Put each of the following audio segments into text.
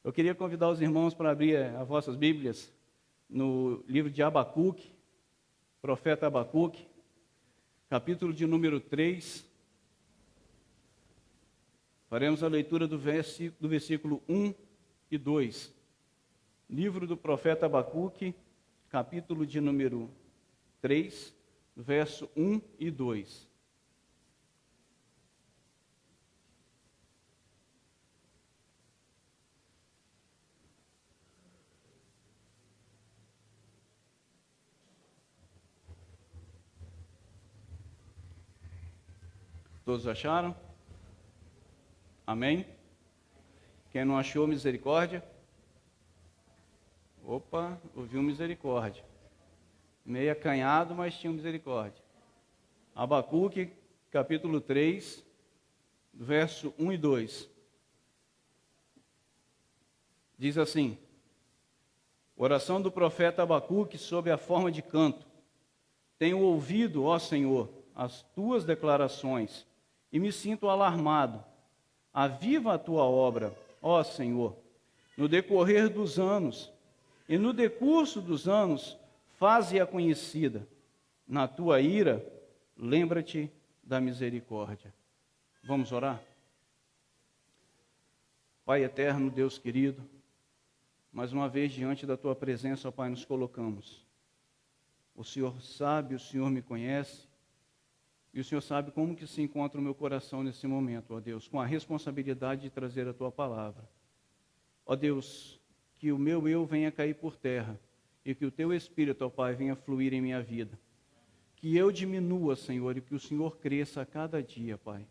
Eu queria convidar os irmãos para abrir as vossas Bíblias no livro de Abacuque, profeta Abacuque, capítulo de número 3. Faremos a leitura do versículo 1 e 2. Livro do profeta Abacuque, capítulo de número 3, verso 1 e 2. Todos acharam? Amém? Quem não achou, misericórdia? Opa, ouviu misericórdia. Meio acanhado, mas tinha misericórdia. Abacuque, capítulo 3, verso 1 e 2. Diz assim: oração do profeta Abacuque sob a forma de canto. Tenho ouvido, ó Senhor, as tuas declarações, e me sinto alarmado. Aviva a tua obra, ó Senhor, no decorrer dos anos, e no decurso dos anos, faze-a conhecida. Na tua ira, lembra-te da misericórdia. Vamos orar? Pai eterno, Deus querido, mais uma vez diante da tua presença, ó Pai, nos colocamos. O Senhor sabe, o Senhor me conhece, e o Senhor sabe como que se encontra o meu coração nesse momento, ó Deus, com a responsabilidade de trazer a tua palavra. Ó Deus, que o meu eu venha cair por terra e que o teu Espírito, ó Pai, venha fluir em minha vida. Que eu diminua, Senhor, e que o Senhor cresça a cada dia, Pai.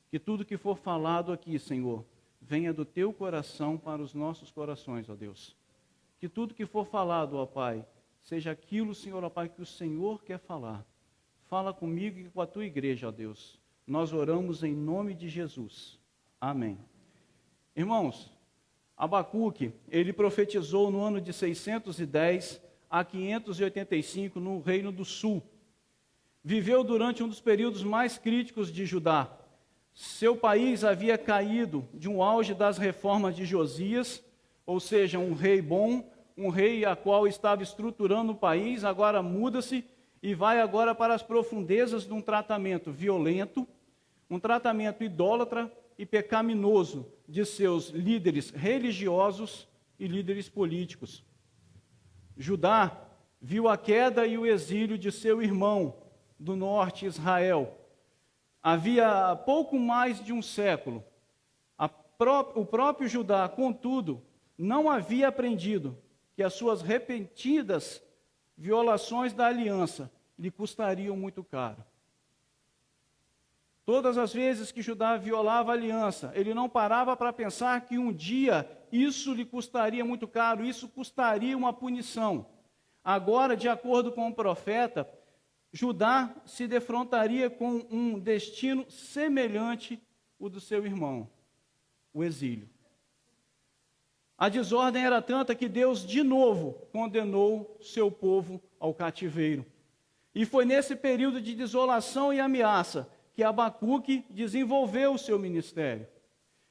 Que tudo que for falado aqui, Senhor, venha do teu coração para os nossos corações, ó Deus. Que tudo que for falado, ó Pai, seja aquilo, Senhor, ó Pai, que o Senhor quer falar. Fala comigo e com a tua igreja, ó Deus. Nós oramos em nome de Jesus. Amém. Irmãos, Abacuque, ele profetizou no ano de 610 a 585 no Reino do Sul. Viveu durante um dos períodos mais críticos de Judá. Seu país havia caído de um auge das reformas de Josias, ou seja, um rei bom, um rei a qual estava estruturando o país, agora muda-se e vai agora para as profundezas de um tratamento violento, um tratamento idólatra e pecaminoso de seus líderes religiosos e líderes políticos. Judá viu a queda e o exílio de seu irmão do norte, Israel. Havia pouco mais de um século. O próprio Judá, contudo, não havia aprendido que as suas repentidas violações da aliança lhe custariam muito caro. Todas as vezes que Judá violava a aliança, ele não parava para pensar que um dia isso lhe custaria muito caro, isso custaria uma punição. Agora, de acordo com o profeta, Judá se defrontaria com um destino semelhante ao do seu irmão, o exílio. A desordem era tanta que Deus, de novo, condenou seu povo ao cativeiro. E foi nesse período de desolação e ameaça que Abacuque desenvolveu o seu ministério.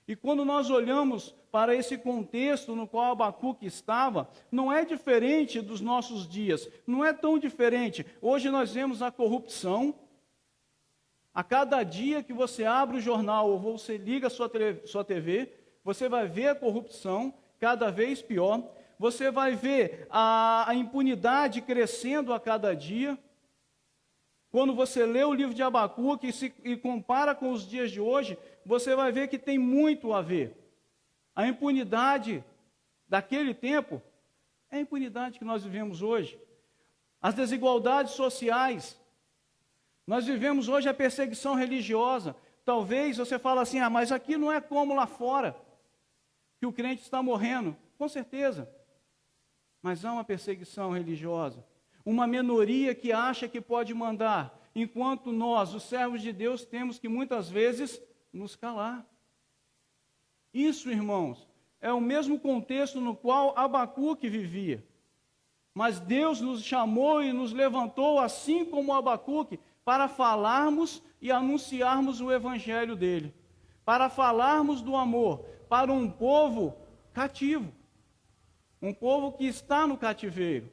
E quando nós olhamos para esse contexto no qual Abacuque estava, não é diferente dos nossos dias, não é tão diferente. Hoje nós vemos a corrupção. A cada dia que você abre o jornal ou você liga a sua TV, você vai ver a corrupção cada vez pior. Você vai ver a impunidade crescendo a cada dia. Quando você lê o livro de Abacuque e compara com os dias de hoje, você vai ver que tem muito a ver. A impunidade daquele tempo é a impunidade que nós vivemos hoje. As desigualdades sociais. Nós vivemos hoje a perseguição religiosa. Talvez você fale assim, mas aqui não é como lá fora, que o crente está morrendo. Com certeza. Mas há uma perseguição religiosa. Uma minoria que acha que pode mandar, enquanto nós, os servos de Deus, temos que muitas vezes nos calar. Isso, irmãos, é o mesmo contexto no qual Abacuque vivia. Mas Deus nos chamou e nos levantou, assim como Abacuque, para falarmos e anunciarmos o evangelho dele, para falarmos do amor para um povo cativo, um povo que está no cativeiro.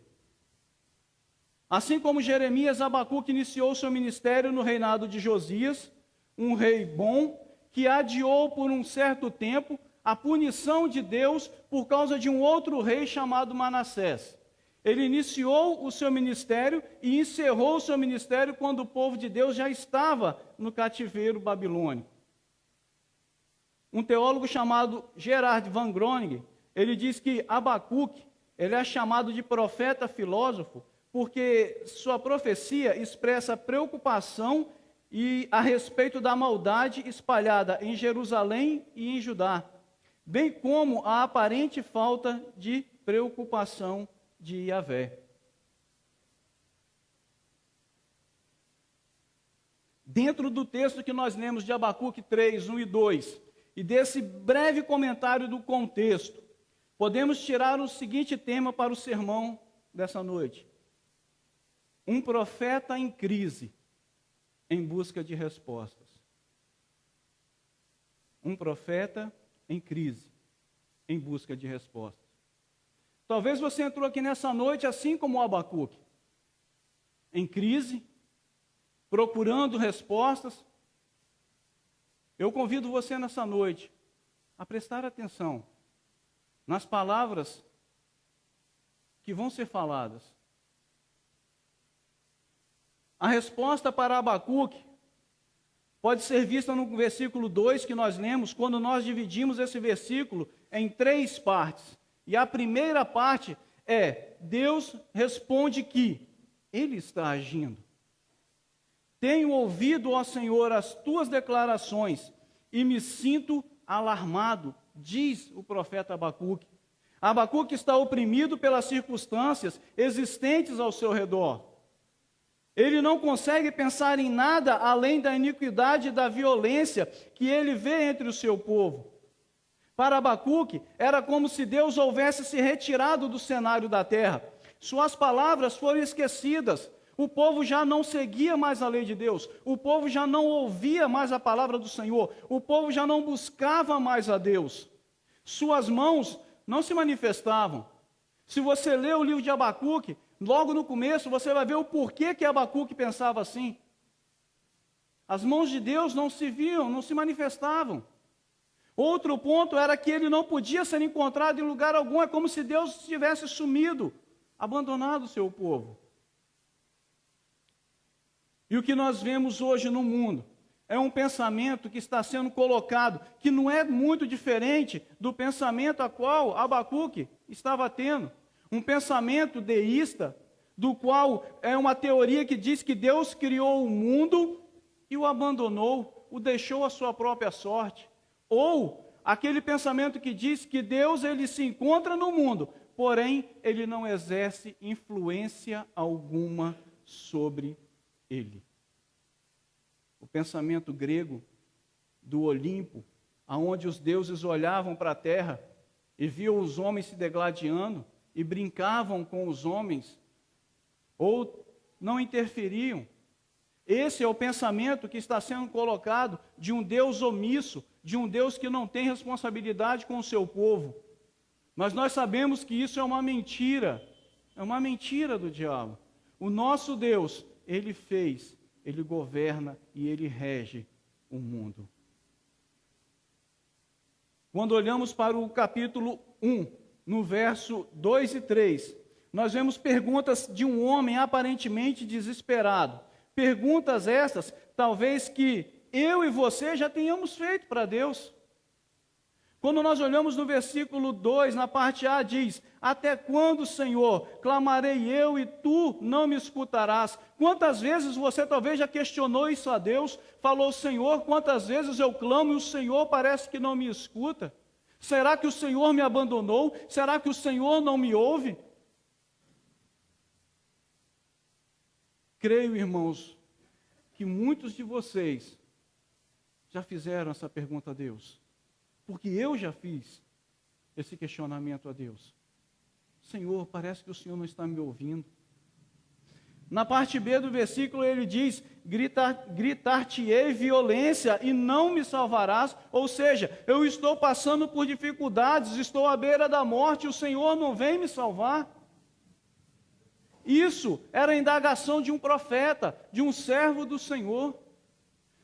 Assim como Jeremias, Abacuque iniciou seu ministério no reinado de Josias, um rei bom, que adiou por um certo tempo a punição de Deus por causa de um outro rei chamado Manassés. Ele iniciou o seu ministério e encerrou o seu ministério quando o povo de Deus já estava no cativeiro babilônico. Um teólogo chamado Gerard van Groningen, ele diz que Abacuque, ele é chamado de profeta filósofo, porque sua profecia expressa preocupação a respeito da maldade espalhada em Jerusalém e em Judá, bem como a aparente falta de preocupação de Yahvé. Dentro do texto que nós lemos de Abacuque 3, 1 e 2, e desse breve comentário do contexto, podemos tirar o seguinte tema para o sermão dessa noite: um profeta em crise, em busca de respostas. Um profeta em crise, em busca de respostas. Talvez você entrou aqui nessa noite assim como o Abacuque, em crise, procurando respostas. Eu convido você nessa noite a prestar atenção nas palavras que vão ser faladas. A resposta para Abacuque pode ser vista no versículo 2 que nós lemos, quando nós dividimos esse versículo em 3 partes. E a primeira parte é: Deus responde que Ele está agindo. Tenho ouvido, ó Senhor, as tuas declarações e me sinto alarmado, diz o profeta Abacuque. Abacuque está oprimido pelas circunstâncias existentes ao seu redor. Ele não consegue pensar em nada além da iniquidade e da violência que ele vê entre o seu povo. Para Abacuque, era como se Deus houvesse se retirado do cenário da terra. Suas palavras foram esquecidas. O povo já não seguia mais a lei de Deus. O povo já não ouvia mais a palavra do Senhor. O povo já não buscava mais a Deus. Suas mãos não se manifestavam. Se você lê o livro de Abacuque, logo no começo você vai ver o porquê que Abacuque pensava assim. As mãos de Deus não se viam, não se manifestavam. Outro ponto era que ele não podia ser encontrado em lugar algum. É como se Deus tivesse sumido, abandonado o seu povo. E o que nós vemos hoje no mundo é um pensamento que está sendo colocado, que não é muito diferente do pensamento a qual Abacuque estava tendo. Um pensamento deísta, do qual é uma teoria que diz que Deus criou o mundo e o abandonou, o deixou à sua própria sorte. Ou aquele pensamento que diz que Deus ele se encontra no mundo, porém ele não exerce influência alguma sobre ele. O pensamento grego do Olimpo, aonde os deuses olhavam para a terra e viam os homens se degladiando e brincavam com os homens, ou não interferiam. Esse é o pensamento que está sendo colocado de um Deus omisso, de um Deus que não tem responsabilidade com o seu povo. Mas nós sabemos que isso é uma mentira do diabo. O nosso Deus, Ele fez, Ele governa e Ele rege o mundo. Quando olhamos para o capítulo 1, no verso 2 e 3, nós vemos perguntas de um homem aparentemente desesperado. Perguntas essas, talvez que eu e você já tenhamos feito para Deus. Quando nós olhamos no versículo 2, na parte A, diz: até quando, Senhor, clamarei eu e tu não me escutarás? Quantas vezes você talvez já questionou isso a Deus? Falou: Senhor, quantas vezes eu clamo e o Senhor parece que não me escuta? Será que o Senhor me abandonou? Será que o Senhor não me ouve? Creio, irmãos, que muitos de vocês já fizeram essa pergunta a Deus. Porque eu já fiz esse questionamento a Deus. Senhor, parece que o Senhor não está me ouvindo. Na parte B do versículo ele diz: gritar-te-ei violência e não me salvarás. Ou seja, eu estou passando por dificuldades, estou à beira da morte, o Senhor não vem me salvar. Isso era a indagação de um profeta, de um servo do Senhor.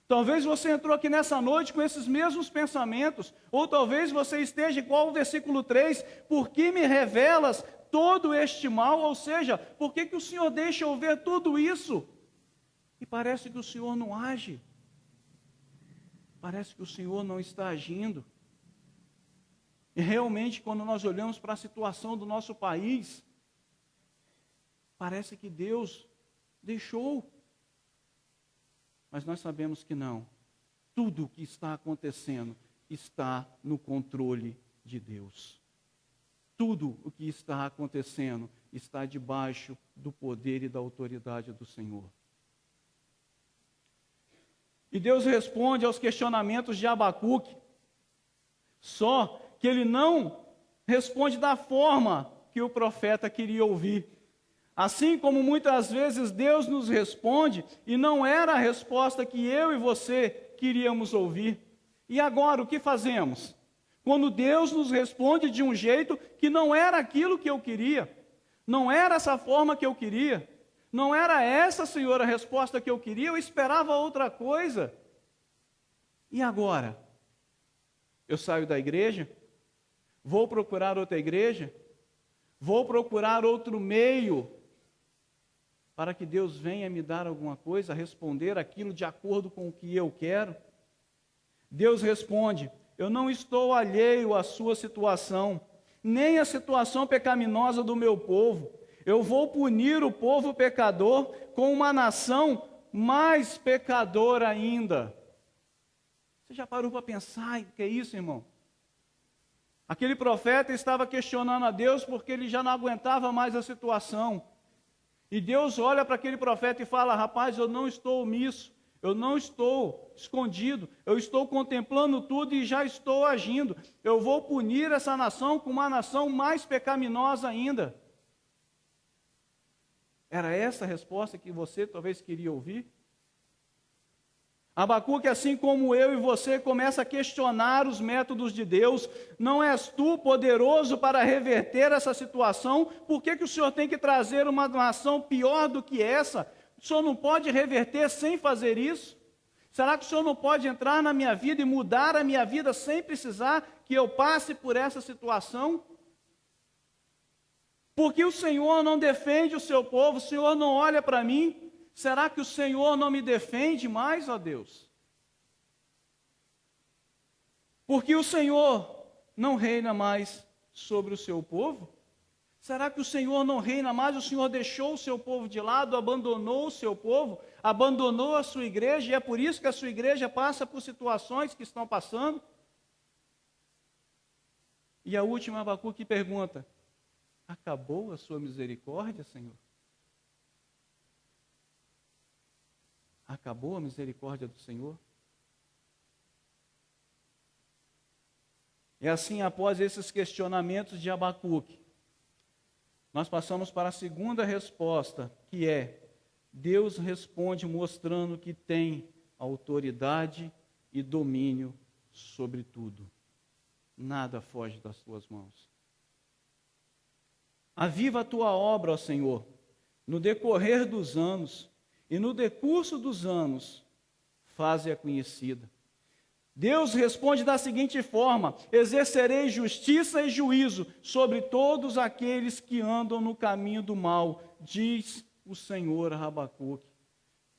Talvez você entrou aqui nessa noite com esses mesmos pensamentos, ou talvez você esteja igual ao versículo 3, por que me revelas todo este mal? Ou seja, por que o Senhor deixa eu ver tudo isso? E parece que o Senhor não age, parece que o Senhor não está agindo. E realmente, quando nós olhamos para a situação do nosso país, parece que Deus deixou. Mas nós sabemos que não. Tudo o que está acontecendo está no controle de Deus. Tudo o que está acontecendo está debaixo do poder e da autoridade do Senhor. E Deus responde aos questionamentos de Abacuque, só que ele não responde da forma que o profeta queria ouvir. Assim como muitas vezes Deus nos responde e não era a resposta que eu e você queríamos ouvir. E agora o que fazemos? Quando Deus nos responde de um jeito que não era aquilo que eu queria, não era essa forma que eu queria, não era essa, Senhor, a resposta que eu queria, eu esperava outra coisa. E agora? Eu saio da igreja? Vou procurar outra igreja? Vou procurar outro meio para que Deus venha me dar alguma coisa, responder aquilo de acordo com o que eu quero? Deus responde: eu não estou alheio à sua situação, nem à situação pecaminosa do meu povo. Eu vou punir o povo pecador com uma nação mais pecadora ainda. Você já parou para pensar o que é isso, irmão? Aquele profeta estava questionando a Deus porque ele já não aguentava mais a situação. E Deus olha para aquele profeta e fala: rapaz, eu não estou omisso, eu não estou escondido, eu estou contemplando tudo e já estou agindo. Eu vou punir essa nação com uma nação mais pecaminosa ainda. Era essa a resposta que você talvez queria ouvir? Abacuque, assim como eu e você, começa a questionar os métodos de Deus. Não és tu poderoso para reverter essa situação? Por que o Senhor tem que trazer uma nação pior do que essa? O Senhor não pode reverter sem fazer isso? Será que o Senhor não pode entrar na minha vida e mudar a minha vida sem precisar que eu passe por essa situação? Porque o Senhor não defende o seu povo, o Senhor não olha para mim. Será que o Senhor não me defende mais, ó Deus? Porque o Senhor não reina mais sobre o seu povo? Será que o Senhor não reina mais? O Senhor deixou o seu povo de lado, abandonou o seu povo, abandonou a sua igreja, e é por isso que a sua igreja passa por situações que estão passando? E a última, Abacuque pergunta: acabou a sua misericórdia, Senhor? Acabou a misericórdia do Senhor? E assim, após esses questionamentos de Abacuque, nós passamos para a segunda resposta, que é: Deus responde mostrando que tem autoridade e domínio sobre tudo. Nada foge das tuas mãos. Aviva a tua obra, ó Senhor, no decorrer dos anos, e no decurso dos anos, faze-a conhecida. Deus responde da seguinte forma: exercerei justiça e juízo sobre todos aqueles que andam no caminho do mal, diz o Senhor a Abacuque.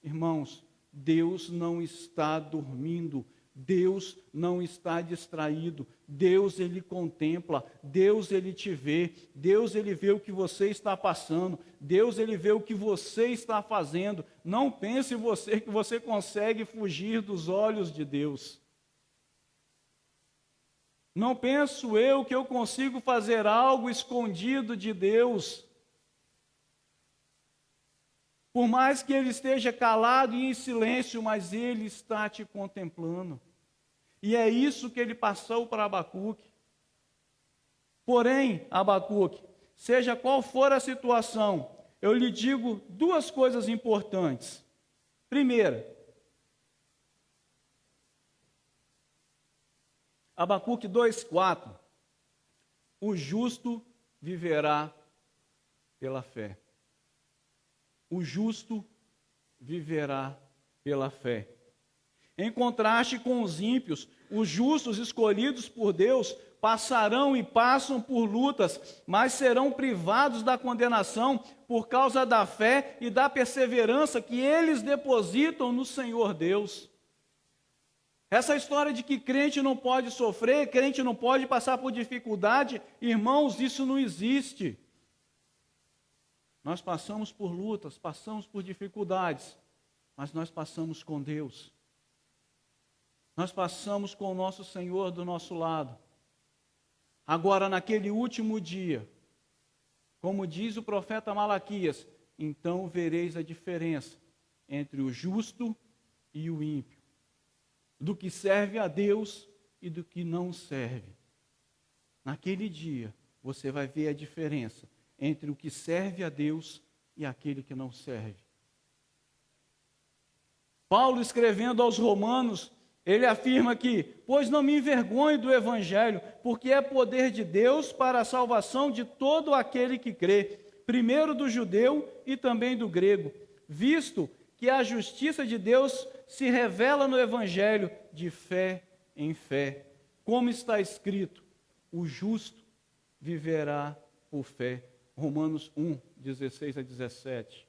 Irmãos, Deus não está dormindo, Deus não está distraído, Deus ele contempla, Deus ele te vê, Deus ele vê o que você está passando, Deus ele vê o que você está fazendo. Não pense você que você consegue fugir dos olhos de Deus. Não penso eu que eu consigo fazer algo escondido de Deus. Por mais que ele esteja calado e em silêncio, mas ele está te contemplando. E é isso que ele passou para Abacuque. Porém, Abacuque, seja qual for a situação, eu lhe digo duas coisas importantes. Primeira, Abacuque 2:4, o justo viverá pela fé. O justo viverá pela fé. Em contraste com os ímpios, os justos escolhidos por Deus passarão e passam por lutas, mas serão privados da condenação por causa da fé e da perseverança que eles depositam no Senhor Deus. Essa história de que crente não pode sofrer, crente não pode passar por dificuldade, irmãos, isso não existe. Nós passamos por lutas, passamos por dificuldades, mas nós passamos com Deus. Nós passamos com o nosso Senhor do nosso lado. Agora, naquele último dia, como diz o profeta Malaquias, então vereis a diferença entre o justo e o ímpio, do que serve a Deus e do que não serve. Naquele dia, você vai ver a diferença entre o que serve a Deus e aquele que não serve. Paulo, escrevendo aos Romanos, ele afirma que, pois não me envergonho do Evangelho, porque é poder de Deus para a salvação de todo aquele que crê, primeiro do judeu e também do grego, visto que a justiça de Deus se revela no Evangelho de fé em fé. Como está escrito, o justo viverá por fé. Romanos 1, 16 a 17.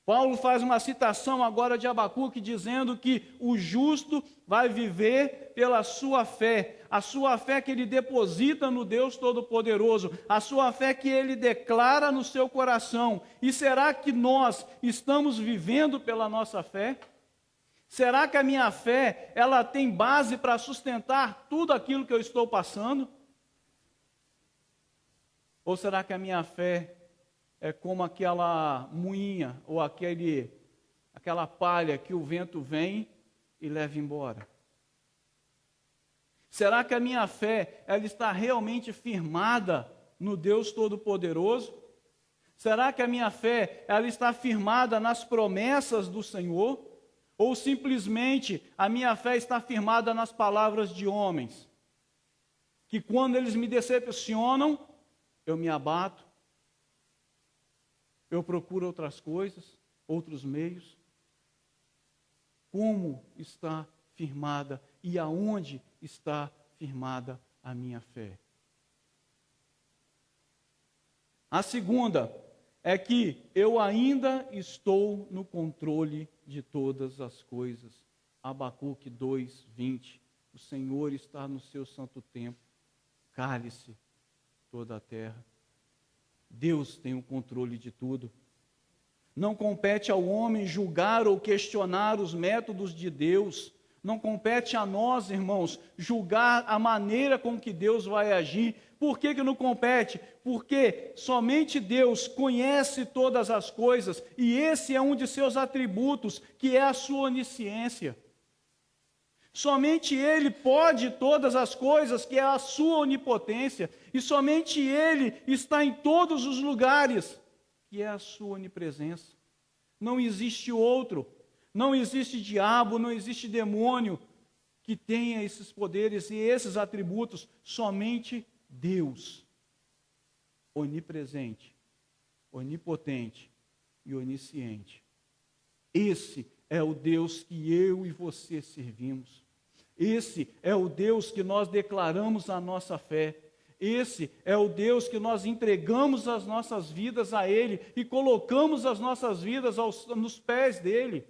Paulo faz uma citação agora de Abacuque, dizendo que o justo vai viver pela sua fé, a sua fé que ele deposita no Deus Todo-Poderoso, a sua fé que ele declara no seu coração. E será que nós estamos vivendo pela nossa fé? Será que a minha fé, ela tem base para sustentar tudo aquilo que eu estou passando? Ou será que a minha fé é como aquela moinha ou aquela palha que o vento vem e leva embora? Será que a minha fé ela está realmente firmada no Deus Todo-Poderoso? Será que a minha fé ela está firmada nas promessas do Senhor? Ou simplesmente a minha fé está firmada nas palavras de homens? Que quando eles me decepcionam, eu me abato, eu procuro outras coisas, outros meios. Como está firmada e aonde está firmada a minha fé? A segunda é que eu ainda estou no controle de todas as coisas. Abacuque 2:20. O Senhor está no seu santo templo. Cale-se toda a terra. Deus tem o controle de tudo. Não compete ao homem julgar ou questionar os métodos de Deus. Não compete a nós, irmãos, julgar a maneira com que Deus vai agir. Por que não compete? Porque somente Deus conhece todas as coisas e esse é um de seus atributos, que é a sua onisciência. Somente Ele pode todas as coisas, que é a sua onipotência, e somente Ele está em todos os lugares, que é a sua onipresença. Não existe outro, não existe diabo, não existe demônio que tenha esses poderes e esses atributos, somente Deus, onipresente, onipotente e onisciente. Esse é o Deus que eu e você servimos. Esse é o Deus que nós declaramos a nossa fé. Esse é o Deus que nós entregamos as nossas vidas a Ele e colocamos as nossas vidas nos pés dEle.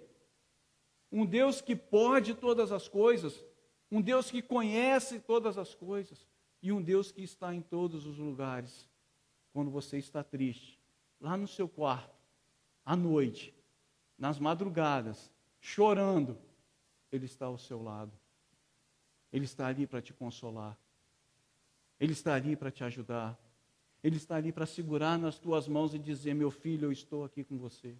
Um Deus que pode todas as coisas, um Deus que conhece todas as coisas e um Deus que está em todos os lugares. Quando você está triste, lá no seu quarto, à noite, nas madrugadas, chorando, Ele está ao seu lado. Ele está ali para te consolar. Ele está ali para te ajudar. Ele está ali para segurar nas tuas mãos e dizer: meu filho, eu estou aqui com você.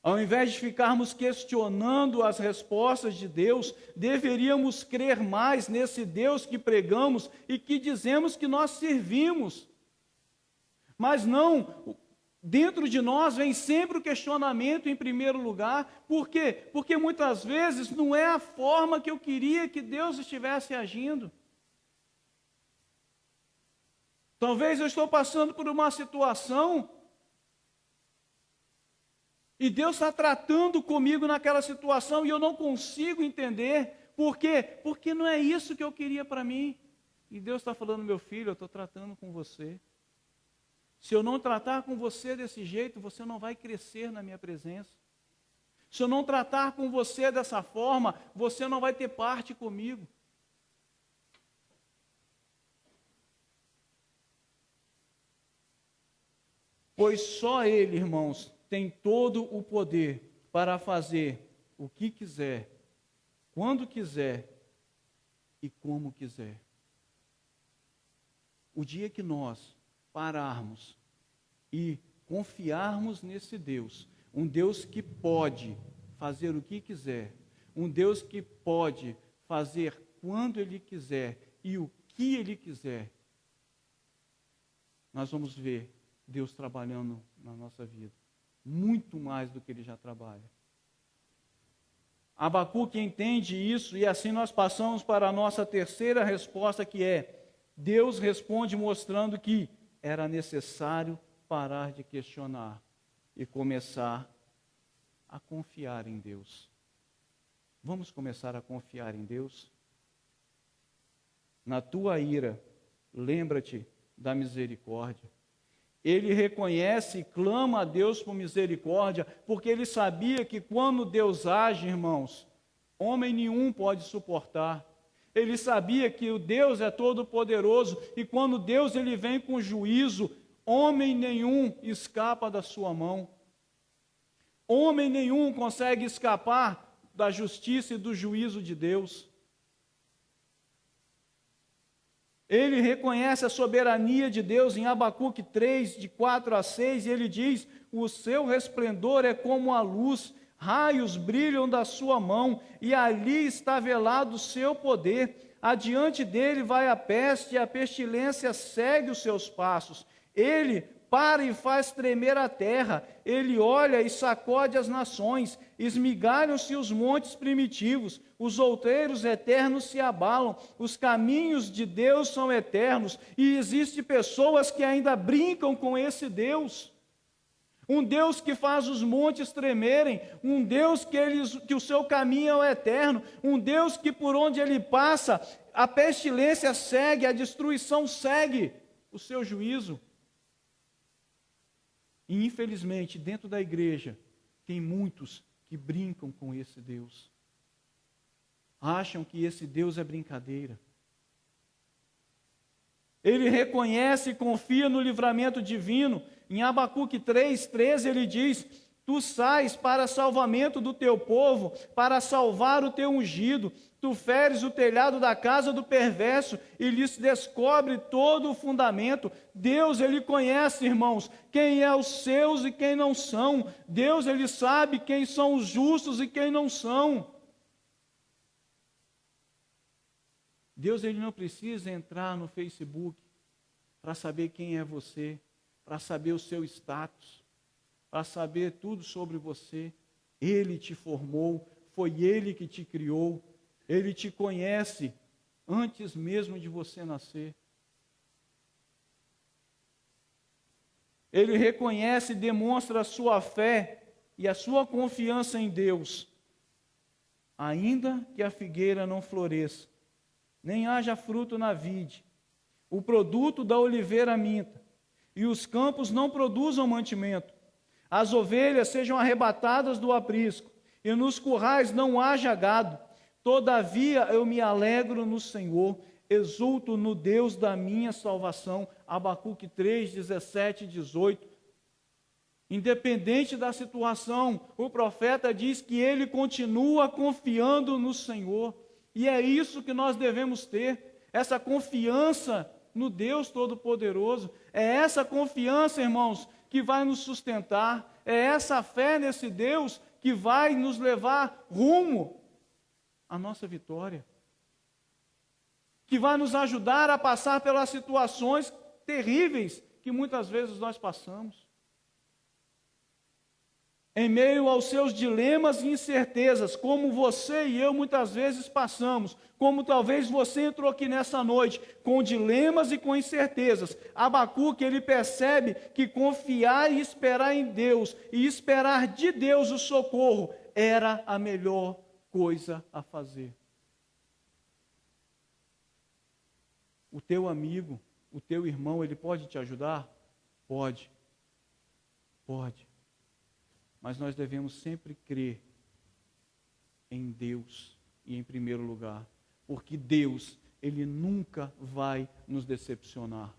Ao invés de ficarmos questionando as respostas de Deus, deveríamos crer mais nesse Deus que pregamos e que dizemos que nós servimos. Mas não, dentro de nós vem sempre o questionamento em primeiro lugar. Por quê? Porque muitas vezes não é a forma que eu queria que Deus estivesse agindo. Talvez eu estou passando por uma situação e Deus está tratando comigo naquela situação e eu não consigo entender. Por quê? Porque não é isso que eu queria para mim. E Deus está falando, meu filho, eu estou tratando com você. Se eu não tratar com você desse jeito, você não vai crescer na minha presença. Se eu não tratar com você dessa forma, você não vai ter parte comigo. Pois só Ele, irmãos, tem todo o poder para fazer o que quiser, quando quiser e como quiser. O dia que nós pararmos e confiarmos nesse Deus, um Deus que pode fazer o que quiser, um Deus que pode fazer quando Ele quiser e o que Ele quiser, nós vamos ver Deus trabalhando na nossa vida, muito mais do que Ele já trabalha. Abacuque entende isso e assim nós passamos para a nossa terceira resposta, que é: Deus responde mostrando que era necessário parar de questionar e começar a confiar em Deus. Vamos começar a confiar em Deus? Na tua ira, lembra-te da misericórdia. Ele reconhece e clama a Deus por misericórdia, porque ele sabia que quando Deus age, irmãos, homem nenhum pode suportar. Ele sabia que o Deus é todo-poderoso e quando Deus ele vem com juízo, homem nenhum escapa da sua mão. Homem nenhum consegue escapar da justiça e do juízo de Deus. Ele reconhece a soberania de Deus em Abacuque 3, de 4 a 6, e ele diz: o seu resplendor é como a luz, raios brilham da sua mão, e ali está velado o seu poder. Adiante dele vai a peste, e a pestilência segue os seus passos. Ele para e faz tremer a terra, ele olha e sacode as nações, esmigalham-se os montes primitivos, os outeiros eternos se abalam, os caminhos de Deus são eternos, e existem pessoas que ainda brincam com esse Deus. Um Deus que faz os montes tremerem, um Deus que o seu caminho é eterno, um Deus que por onde ele passa, a pestilência segue, a destruição segue o seu juízo. E infelizmente, dentro da igreja, tem muitos que brincam com esse Deus. Acham que esse Deus é brincadeira. Ele reconhece e confia no livramento divino. Em Abacuque 3:13 ele diz: tu sais para salvamento do teu povo, para salvar o teu ungido. Tu feres o telhado da casa do perverso e lhes descobre todo o fundamento. Deus, ele conhece, irmãos, quem é os seus e quem não são. Deus, ele sabe quem são os justos e quem não são. Deus, ele não precisa entrar no Facebook para saber quem é você, para saber o seu status, para saber tudo sobre você. Ele te formou, foi Ele que te criou, Ele te conhece antes mesmo de você nascer. Ele reconhece e demonstra a sua fé e a sua confiança em Deus, ainda que a figueira não floresça, nem haja fruto na vide, o produto da oliveira minta, e os campos não produzam mantimento, as ovelhas sejam arrebatadas do aprisco, e nos currais não haja gado. Todavia eu me alegro no Senhor, exulto no Deus da minha salvação. Abacuque 3, 17 e 18. Independente da situação, o profeta diz que ele continua confiando no Senhor. E é isso que nós devemos ter, essa confiança no Deus Todo-Poderoso. É essa confiança, irmãos, que vai nos sustentar. É essa fé nesse Deus que vai nos levar rumo à nossa vitória. Que vai nos ajudar a passar pelas situações terríveis que muitas vezes nós passamos. Em meio aos seus dilemas e incertezas, como você e eu muitas vezes passamos, como talvez você entrou aqui nessa noite, com dilemas e com incertezas, Abacuque, ele percebe que confiar e esperar em Deus, e esperar de Deus o socorro, era a melhor coisa a fazer. O teu amigo, o teu irmão, ele pode te ajudar? Pode. Pode. Mas nós devemos sempre crer em Deus e em primeiro lugar. Porque Deus, Ele nunca vai nos decepcionar.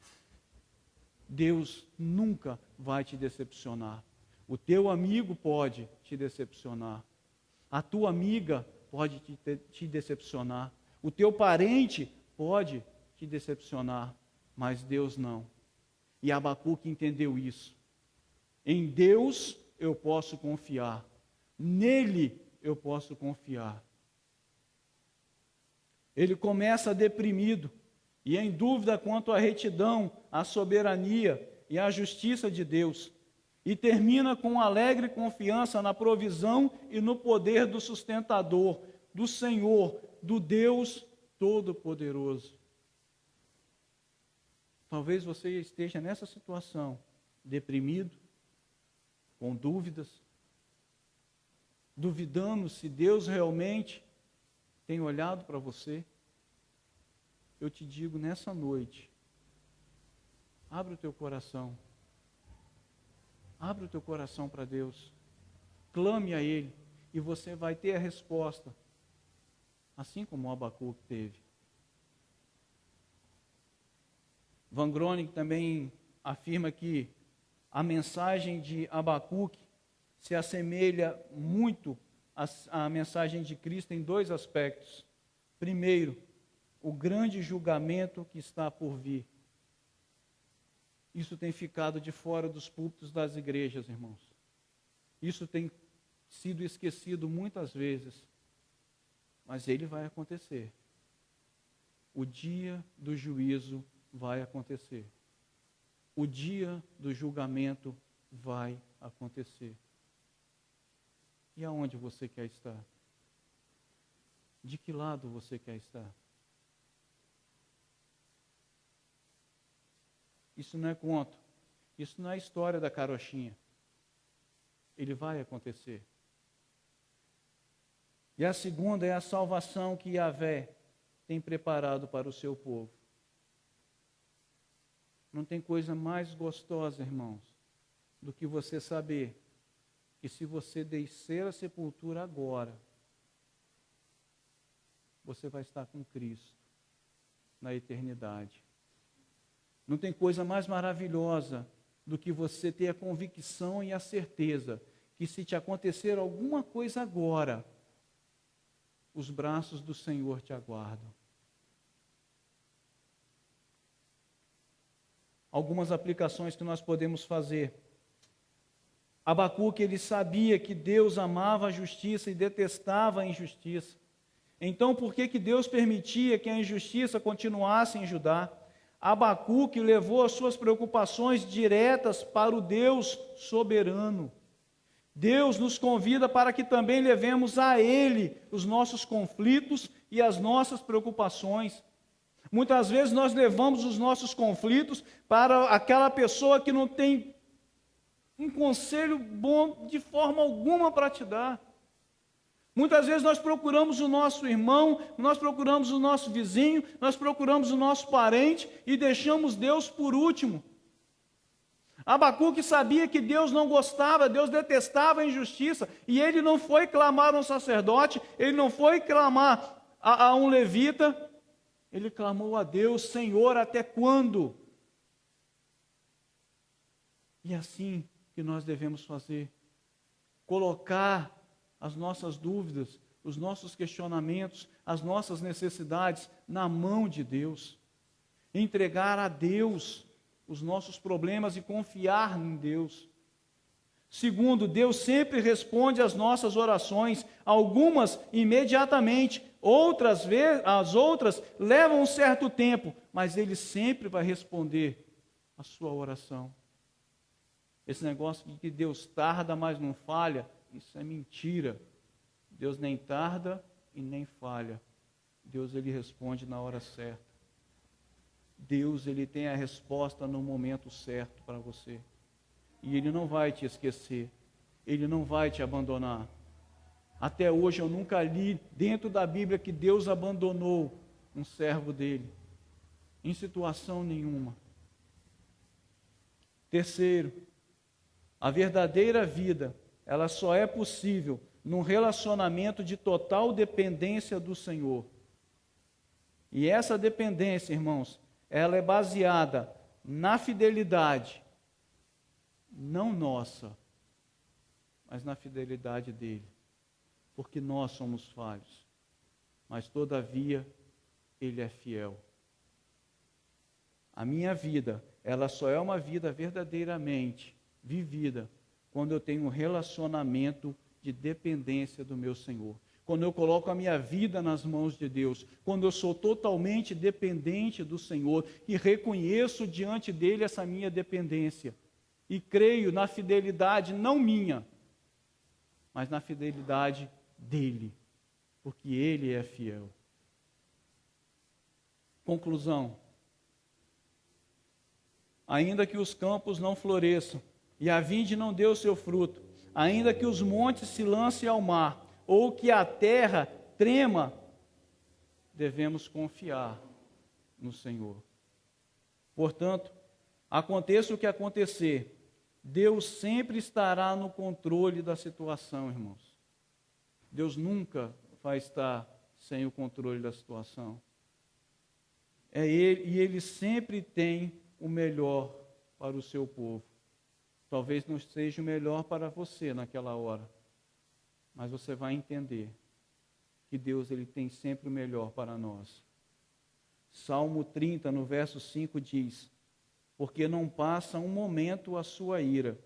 Deus nunca vai te decepcionar. O teu amigo pode te decepcionar. A tua amiga pode te decepcionar. O teu parente pode te decepcionar. Mas Deus não. E Abacuque entendeu isso. Em Deus eu posso confiar. Nele eu posso confiar. Ele começa deprimido e em dúvida quanto à retidão, à soberania e à justiça de Deus. E termina com alegre confiança na provisão e no poder do sustentador, do Senhor, do Deus Todo-Poderoso. Talvez você esteja nessa situação, deprimido, com dúvidas, duvidando se Deus realmente tem olhado para você. Eu te digo nessa noite, abre o teu coração. Abre o teu coração para Deus. Clame a Ele e você vai ter a resposta, assim como o Abacuque teve. Van Groningen também afirma que a mensagem de Abacuque se assemelha muito à mensagem de Cristo em dois aspectos. Primeiro, o grande julgamento que está por vir. Isso tem ficado de fora dos púlpitos das igrejas, irmãos. Isso tem sido esquecido muitas vezes, mas ele vai acontecer. O dia do juízo vai acontecer. O dia do julgamento vai acontecer. E aonde você quer estar? De que lado você quer estar? Isso não é conto. Isso não é história da carochinha. Ele vai acontecer. E a segunda é a salvação que Yahvé tem preparado para o seu povo. Não tem coisa mais gostosa, irmãos, do que você saber que se você descer a sepultura agora, você vai estar com Cristo na eternidade. Não tem coisa mais maravilhosa do que você ter a convicção e a certeza que se te acontecer alguma coisa agora, os braços do Senhor te aguardam. Algumas aplicações que nós podemos fazer. Abacuque, ele sabia que Deus amava a justiça e detestava a injustiça. Então, por que Deus permitia que a injustiça continuasse em Judá? Abacuque levou as suas preocupações diretas para o Deus soberano. Deus nos convida para que também levemos a Ele os nossos conflitos e as nossas preocupações. Muitas vezes nós levamos os nossos conflitos para aquela pessoa que não tem um conselho bom de forma alguma para te dar. Muitas vezes nós procuramos o nosso irmão, nós procuramos o nosso vizinho, nós procuramos o nosso parente e deixamos Deus por último. Abacuque sabia que Deus não gostava, Deus detestava a injustiça, e ele não foi clamar a um sacerdote, ele não foi clamar a um levita, ele clamou a Deus: Senhor, até quando? E é assim que nós devemos fazer, colocar as nossas dúvidas, os nossos questionamentos, as nossas necessidades na mão de Deus, entregar a Deus os nossos problemas e confiar em Deus. Segundo, Deus sempre responde às nossas orações, algumas imediatamente, as outras levam um certo tempo, mas Ele sempre vai responder a sua oração. Esse negócio de que Deus tarda, mas não falha, isso é mentira. Deus nem tarda e nem falha. Deus, ele responde na hora certa. Deus, ele tem a resposta no momento certo para você. E ele não vai te esquecer. Ele não vai te abandonar. Até hoje eu nunca li dentro da Bíblia que Deus abandonou um servo dele. Em situação nenhuma. Terceiro, a verdadeira vida, ela só é possível num relacionamento de total dependência do Senhor. E essa dependência, irmãos, ela é baseada na fidelidade, não nossa, mas na fidelidade dele. Porque nós somos falhos, mas todavia ele é fiel. A minha vida, ela só é uma vida verdadeiramente vivida quando eu tenho um relacionamento de dependência do meu Senhor. Quando eu coloco a minha vida nas mãos de Deus, quando eu sou totalmente dependente do Senhor e reconheço diante dele essa minha dependência e creio na fidelidade não minha, mas na fidelidade dele, porque ele é fiel. Conclusão. Ainda que os campos não floresçam e a vinde não dê o seu fruto, ainda que os montes se lancem ao mar, ou que a terra trema, devemos confiar no Senhor. Portanto, aconteça o que acontecer, Deus sempre estará no controle da situação, irmãos. Deus nunca vai estar sem o controle da situação. É Ele, e Ele sempre tem o melhor para o seu povo. Talvez não seja o melhor para você naquela hora, mas você vai entender que Deus, ele tem sempre o melhor para nós. Salmo 30, no verso 5 diz: porque não passa um momento a sua ira,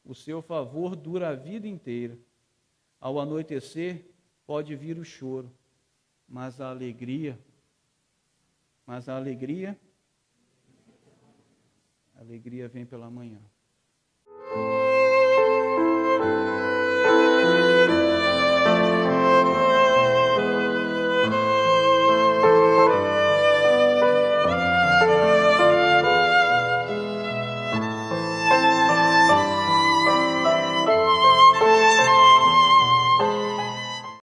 o seu favor dura a vida inteira. Ao anoitecer pode vir o choro, mas a alegria vem pela manhã.